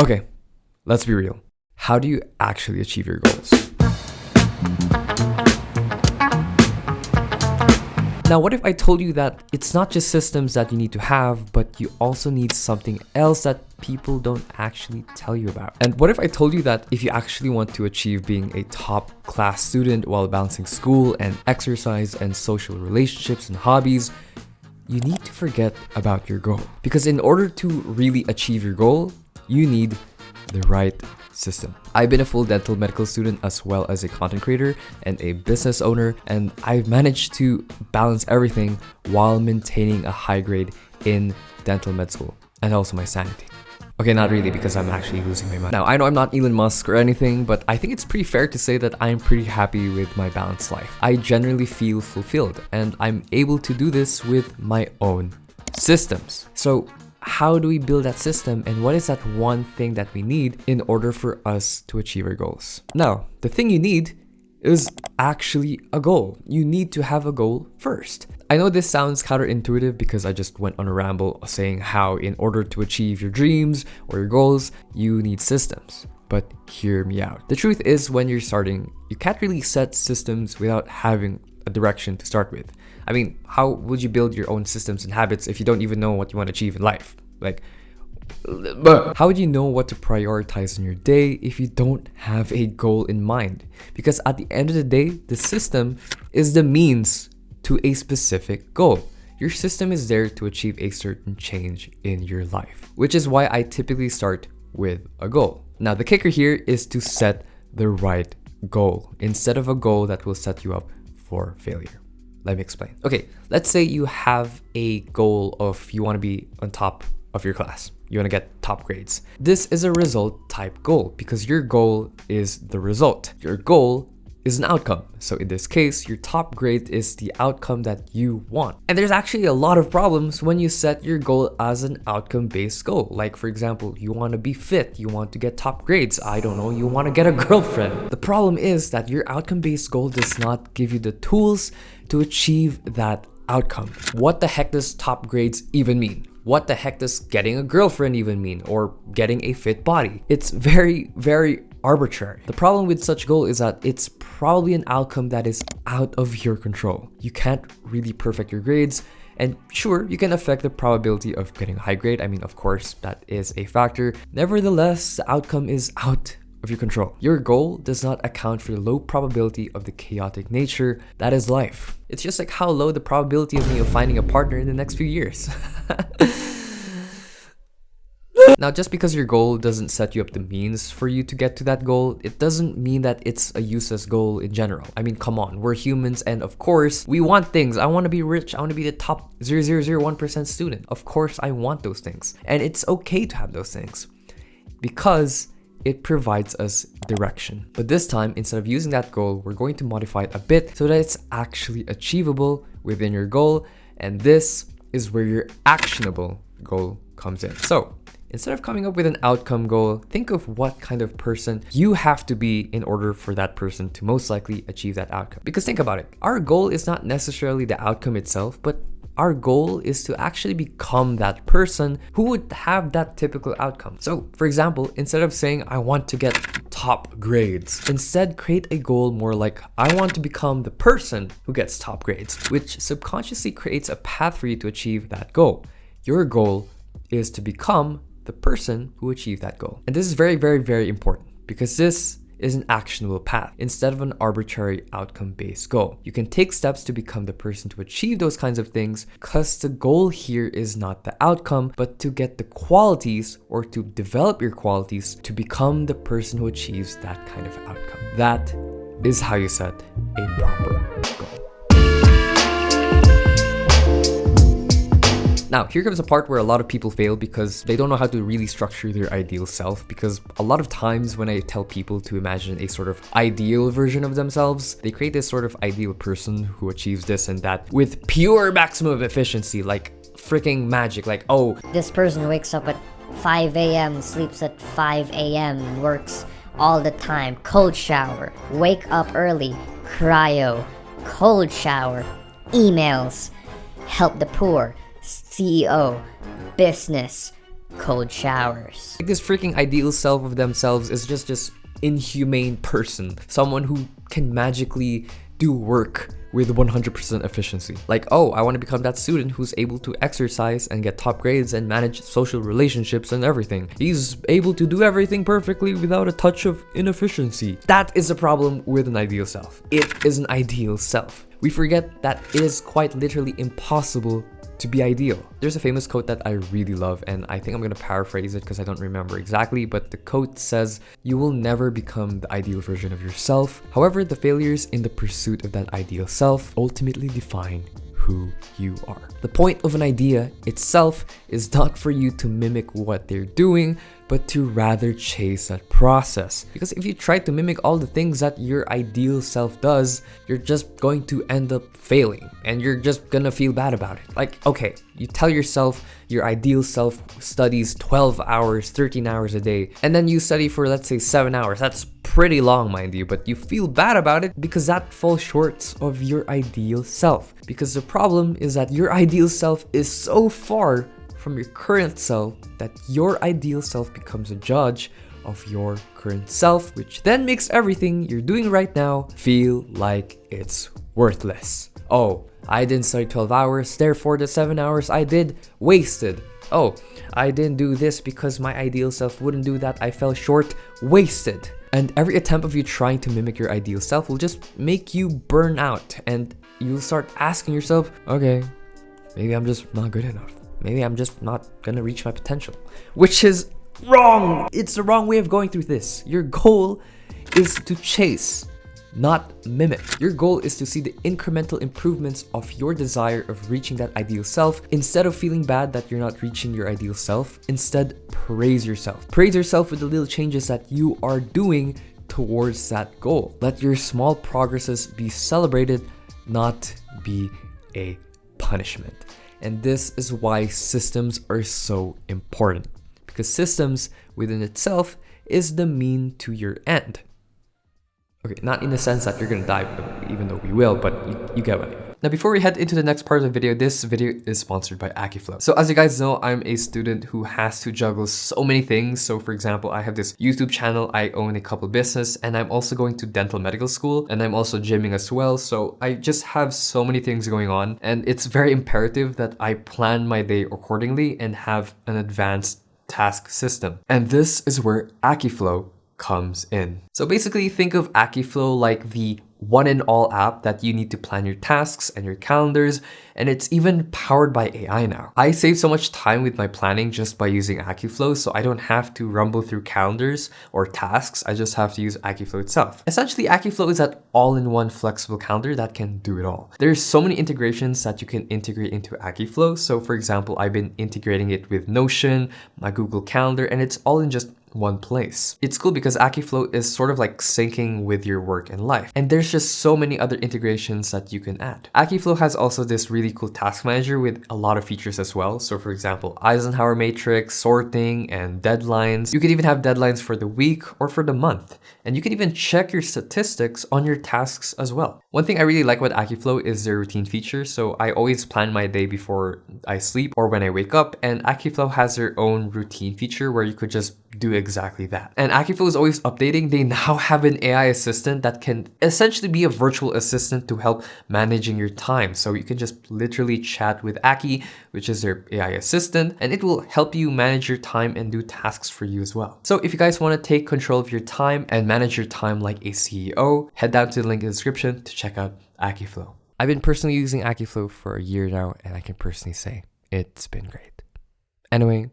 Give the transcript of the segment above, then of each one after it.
Okay, let's be real. How do you actually achieve your goals? Now, what if I told you that it's not just systems that you need to have, but you also need something else that people don't actually tell you about? And what if I told you that if you actually want to achieve being a top class student while balancing school and exercise and social relationships and hobbies, you need to forget about your goal? Because in order to really achieve your goal, you need the right system. I've been a full dental medical student as well as a content creator and a business owner, and I've managed to balance everything while maintaining a high grade in dental med school and also my sanity. Okay, not really, because I'm actually losing my mind. Now, I know I'm not Elon Musk or anything, but I think it's pretty fair to say that I'm pretty happy with my balanced life. I generally feel fulfilled, and I'm able to do this with my own systems. So how do we build that system, and what is that one thing that we need in order for us to achieve our goals? Now, the thing you need is actually a goal. You need to have a goal first. I know this sounds counterintuitive because I just went on a ramble saying how in order to achieve your dreams or your goals, you need systems. But hear me out. The truth is, when you're starting, you can't really set systems without having a direction to start with. I mean, how would you build your own systems and habits if you don't even know what you want to achieve in life? Like, how would you know what to prioritize in your day if you don't have a goal in mind? Because at the end of the day, the system is the means to a specific goal. Your system is there to achieve a certain change in your life, which is why I typically start with a goal. Now, the kicker here is to set the right goal instead of a goal that will set you up for failure. Let me explain. Okay, let's say you have a goal of you want to be on top of your class. You want to get top grades. This is a result type goal because your goal is the result. Your goal is an outcome. So in this case, your top grade is the outcome that you want. And there's actually a lot of problems when you set your goal as an outcome-based goal. Like, for example, you want to be fit, you want to get top grades, I don't know, you want to get a girlfriend. The problem is that your outcome-based goal does not give you the tools to achieve that outcome. What the heck does top grades even mean? What the heck does getting a girlfriend even mean? Or getting a fit body? It's very, very arbitrary. The problem with such goal is that it's probably an outcome that is out of your control. You can't really perfect your grades, and sure, you can affect the probability of getting a high grade. I mean, of course, that is a factor. Nevertheless, the outcome is out of your control. Your goal does not account for the low probability of the chaotic nature that is life. It's just like how low the probability of me of finding a partner in the next few years. Now, just because your goal doesn't set you up the means for you to get to that goal, it doesn't mean that it's a useless goal in general. I mean, come on, we're humans, and of course, we want things. I want to be rich. I want to be the top 0.001% student. Of course, I want those things. And it's okay to have those things because it provides us direction. But this time, instead of using that goal, we're going to modify it a bit so that it's actually achievable within your goal. And this is where your actionable goal comes in. So instead of coming up with an outcome goal, think of what kind of person you have to be in order for that person to most likely achieve that outcome. Because think about it, our goal is not necessarily the outcome itself, but our goal is to actually become that person who would have that typical outcome. So, for example, instead of saying, I want to get top grades, instead create a goal more like, I want to become the person who gets top grades, which subconsciously creates a path for you to achieve that goal. Your goal is to become the person who achieved that goal. And this is very, very, very important because this is an actionable path instead of an arbitrary outcome-based goal. You can take steps to become the person to achieve those kinds of things because the goal here is not the outcome, but to get the qualities or to develop your qualities to become the person who achieves that kind of outcome. That is how you set a proper goal. Now, here comes a part where a lot of people fail because they don't know how to really structure their ideal self. Because a lot of times when I tell people to imagine a sort of ideal version of themselves, they create this sort of ideal person who achieves this and that with pure maximum efficiency, like freaking magic. Like, oh, this person wakes up at 5 a.m., sleeps at 5 a.m., works all the time, cold shower, wake up early, cryo, cold shower, emails, help the poor, CEO, business, cold showers. Like this freaking ideal self of themselves is just this inhumane person, someone who can magically do work with 100% efficiency. Like, oh, I want to become that student who's able to exercise and get top grades and manage social relationships and everything. He's able to do everything perfectly without a touch of inefficiency. That is a problem with an ideal self. It is an ideal self. We forget that it is quite literally impossible to be ideal. There's a famous quote that I really love, and I think I'm gonna paraphrase it because I don't remember exactly, but the quote says, "You will never become the ideal version of yourself. However, the failures in the pursuit of that ideal self ultimately define who you are." The point of an idea itself is not for you to mimic what they're doing, but to rather chase that process. Because if you try to mimic all the things that your ideal self does, you're just going to end up failing and you're just gonna feel bad about it. Like, okay, you tell yourself your ideal self studies 12 hours, 13 hours a day, and then you study for, let's say, 7 hours. That's pretty long, mind you, but you feel bad about it because that falls short of your ideal self. Because the problem is that your ideal self is so far from your current self that your ideal self becomes a judge of your current self, which then makes everything you're doing right now feel like it's worthless. Oh, I didn't study 12 hours, therefore the 7 hours I did wasted. Oh, I didn't do this because my ideal self wouldn't do that, I fell short, wasted. And every attempt of you trying to mimic your ideal self will just make you burn out, and you'll start asking yourself, okay, maybe I'm just not good enough. Maybe I'm just not gonna reach my potential, which is wrong. It's the wrong way of going through this. Your goal is to chase, not mimic. Your goal is to see the incremental improvements of your desire of reaching that ideal self. Instead of feeling bad that you're not reaching your ideal self, instead praise yourself. Praise yourself with the little changes that you are doing towards that goal. Let your small progresses be celebrated, not be a punishment. And this is why systems are so important, because systems within itself is the mean to your end. Okay, not in the sense that you're gonna die, even though we will, but you get what I mean. Now, before we head into the next part of the video, this video is sponsored by Akiflow. So as you guys know, I'm a student who has to juggle so many things. So for example, I have this YouTube channel, I own a couple business, and I'm also going to dental medical school, and I'm also gymming as well. So I just have so many things going on, and it's very imperative that I plan my day accordingly and have an advanced task system. And this is where Akiflow comes in. So basically, think of Akiflow like the one and all app that you need to plan your tasks and your calendars, and it's even powered by AI now. I save so much time with my planning just by using Akiflow, so I don't have to rumble through calendars or tasks. I just have to use Akiflow itself. Essentially, Akiflow is that all-in-one flexible calendar that can do it all. There's so many integrations that you can integrate into Akiflow. So for example, I've been integrating it with Notion, my Google Calendar, and it's all in just one place. It's cool because Akiflow is sort of like syncing with your work and life. And there's just so many other integrations that you can add. Akiflow has also this really cool task manager with a lot of features as well. So for example, Eisenhower matrix, sorting, and deadlines. You can even have deadlines for the week or for the month. And you can even check your statistics on your tasks as well. One thing I really like about Akiflow is their routine feature. So I always plan my day before I sleep or when I wake up, and Akiflow has their own routine feature where you could just do exactly that. And Akiflow is always updating. They now have an AI assistant that can essentially be a virtual assistant to help managing your time. So you can just literally chat with Aki, which is their AI assistant, and it will help you manage your time and do tasks for you as well. So if you guys want to take control of your time and manage your time like a CEO, head down to the link in the description to check out Akiflow. I've been personally using Akiflow for a year now, and I can personally say it's been great. Anyway,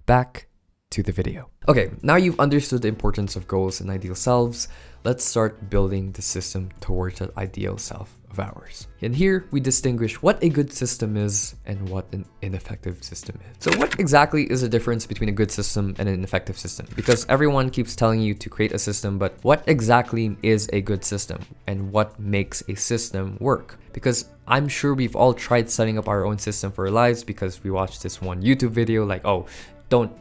back to the video. Okay, now you've understood the importance of goals and ideal selves. Let's start building the system towards that ideal self of ours. And here we distinguish what a good system is and what an ineffective system is. So what exactly is the difference between a good system and an effective system? Because everyone keeps telling you to create a system, but what exactly is a good system and what makes a system work? Because I'm sure we've all tried setting up our own system for our lives because we watched this one YouTube video like, oh, don't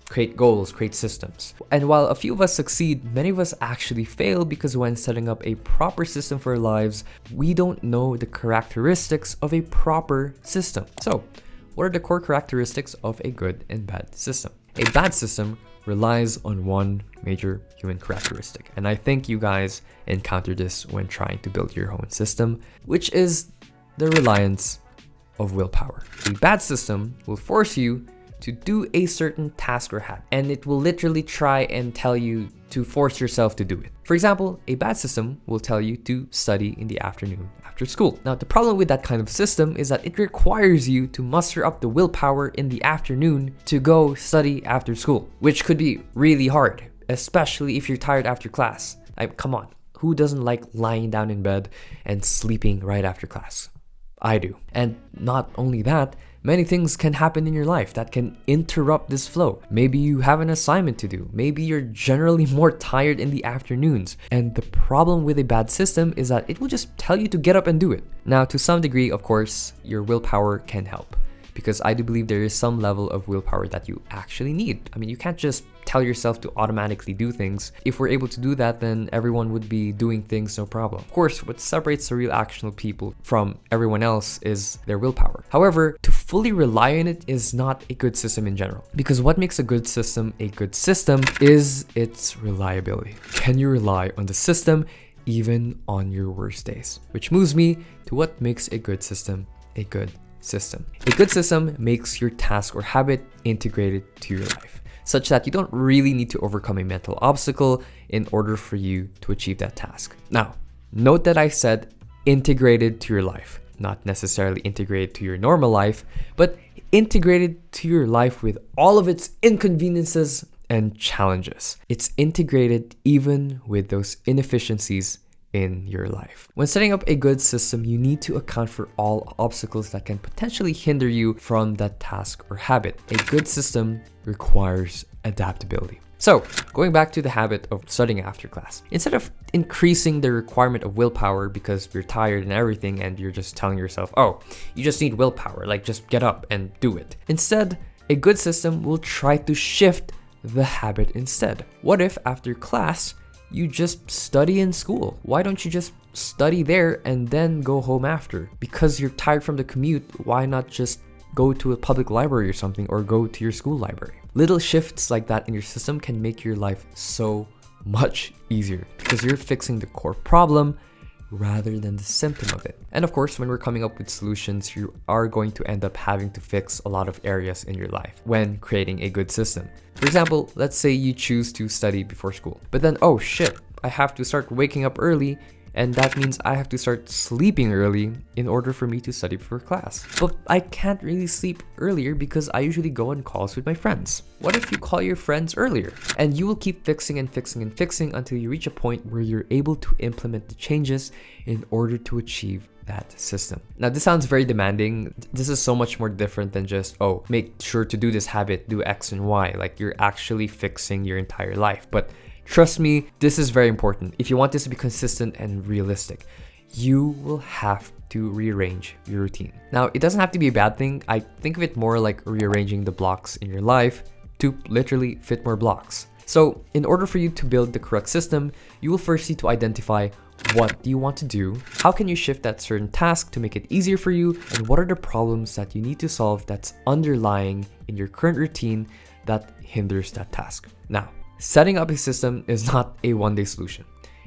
create goals, create systems. And while a few of us succeed, many of us actually fail because when setting up a proper system for our lives, we don't know the characteristics of a proper system. So, what are the core characteristics of a good and bad system? A bad system relies on one major human characteristic, and I think you guys encounter this when trying to build your own system, which is the reliance of willpower. A bad system will force you to do a certain task or habit, and it will literally try and tell you to force yourself to do it. For example, a bad system will tell you to study in the afternoon after school. Now, the problem with that kind of system is that it requires you to muster up the willpower in the afternoon to go study after school, which could be really hard, especially if you're tired after class. Come on, who doesn't like lying down in bed and sleeping right after class? I do. And not only that, many things can happen in your life that can interrupt this flow. Maybe you have an assignment to do. Maybe you're generally more tired in the afternoons. And the problem with a bad system is that it will just tell you to get up and do it. Now, to some degree, of course, your willpower can help, because I do believe there is some level of willpower that you actually need. I mean, you can't just tell yourself to automatically do things. If we're able to do that, then everyone would be doing things no problem. Of course, what separates the real actionable people from everyone else is their willpower. However, to fully rely on it is not a good system in general, because what makes a good system is its reliability. Can you rely on the system even on your worst days? Which moves me to what makes a good system a good system. A good system makes your task or habit integrated to your life, such that you don't really need to overcome a mental obstacle in order for you to achieve that task. Now, note that I said integrated to your life, not necessarily integrated to your normal life, but integrated to your life with all of its inconveniences and challenges. It's integrated even with those inefficiencies in your life. When setting up a good system, you need to account for all obstacles that can potentially hinder you from that task or habit. A good system requires adaptability. So, going back to the habit of studying after class, instead of increasing the requirement of willpower because you're tired and everything, and you're just telling yourself, oh, you just need willpower, like just get up and do it. Instead, a good system will try to shift the habit instead. What if after class, you just study in school? Why don't you just study there and then go home after? Because you're tired from the commute, why not just go to a public library or something, or go to your school library? Little shifts like that in your system can make your life so much easier, because you're fixing the core problem rather than the symptom of it. And of course, when we're coming up with solutions, you are going to end up having to fix a lot of areas in your life when creating a good system. For example, let's say you choose to study before school, but then, oh shit, I have to start waking up early, and that means I have to start sleeping early in order for me to study before class. But I can't really sleep earlier because I usually go on calls with my friends. What if you call your friends earlier? And you will keep fixing and fixing and fixing until you reach a point where you're able to implement the changes in order to achieve that system. Now, this sounds very demanding. This is so much more different than just, oh, make sure to do this habit, do X and Y. Like, you're actually fixing your entire life. But trust me, this is very important. If you want this to be consistent and realistic, you will have to rearrange your routine. Now, it doesn't have to be a bad thing. I think of it more like rearranging the blocks in your life to literally fit more blocks. So in order for you to build the correct system, you will first need to identify what do you want to do, how can you shift that certain task to make it easier for you, and what are the problems that you need to solve that's underlying in your current routine that hinders that task. Now, setting up a system is not a one-day solution.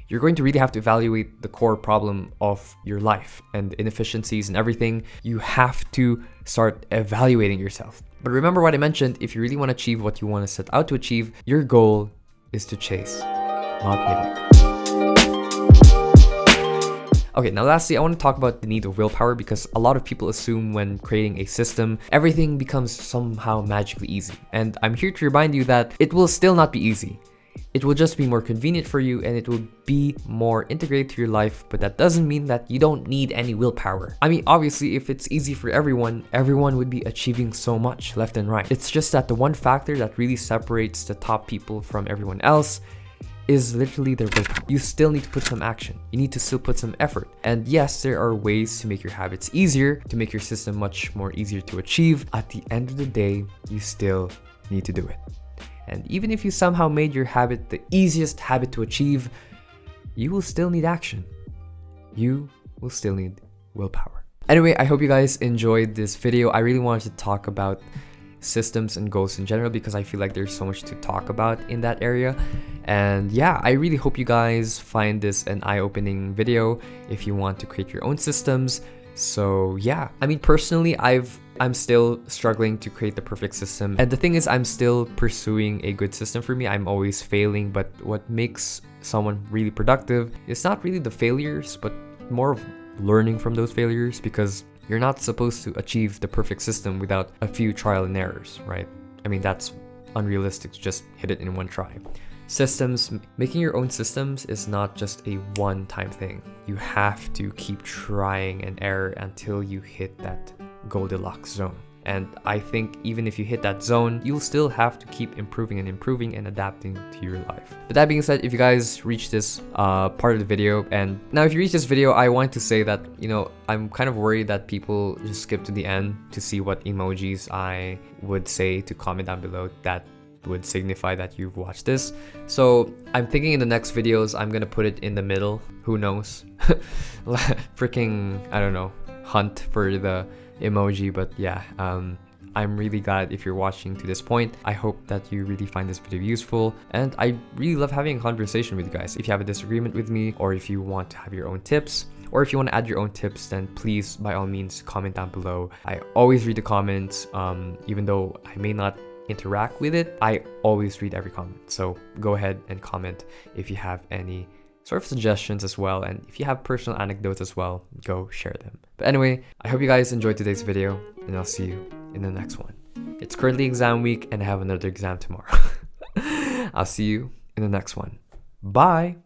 You're going to really have to evaluate the core problem of your life and inefficiencies and everything. You have to start evaluating yourself. But remember what I mentioned, if you really want to achieve what you want to set out to achieve, your goal is to chase, not mimic. Okay, now lastly, I want to talk about the need of willpower, because a lot of people assume when creating a system, everything becomes somehow magically easy. And I'm here to remind you that it will still not be easy. It will just be more convenient for you, and it will be more integrated to your life, but that doesn't mean that you don't need any willpower. I mean, obviously, if it's easy for everyone would be achieving so much left and right. It's just that the one factor that really separates the top people from everyone else is literally their willpower. You still need to put some action. You need to still put some effort. And yes, there are ways to make your habits easier, to make your system much more easier to achieve. At the end of the day, you still need to do it. And even if you somehow made your habit the easiest habit to achieve, you will still need action. You will still need willpower. Anyway, I hope you guys enjoyed this video. I really wanted to talk about systems and goals in general, because I feel like there's so much to talk about in that area. And yeah, I really hope you guys find this an eye-opening video if you want to create your own systems. So yeah, I mean, personally, I'm still struggling to create the perfect system. And the thing is, I'm still pursuing a good system for me. I'm always failing, but what makes someone really productive is not really the failures, but more of learning from those failures, because you're not supposed to achieve the perfect system without a few trial and errors, right? I mean, that's unrealistic to just hit it in one try. Systems, making your own systems is not just a one-time thing. You have to keep trying and error until you hit that Goldilocks zone. And I think even if you hit that zone, you'll still have to keep improving and adapting to your life. But that being said, if you guys reach this part of the video, and now if you reach this video, I want to say that, you know, I'm kind of worried that people just skip to the end to see what emojis I would say to comment down below that would signify that you've watched this. So I'm thinking in the next videos, I'm gonna put it in the middle. Who knows? Freaking, I don't know, hunt for the emoji. But yeah, I'm really glad if you're watching to this point. I hope that you really find this video useful, and I really love having a conversation with you guys. If you have a disagreement with me, or if you want to have your own tips, or if you want to add your own tips, then please, by all means, comment down below. I always read the comments, even though I may not interact with it, I always read every comment. So go ahead and comment if you have any sort of suggestions as well, and if you have personal anecdotes as well, go share them. But anyway, I hope you guys enjoyed today's video, and I'll see you in the next one. It's currently exam week, and I have another exam tomorrow. I'll see you in the next one. Bye.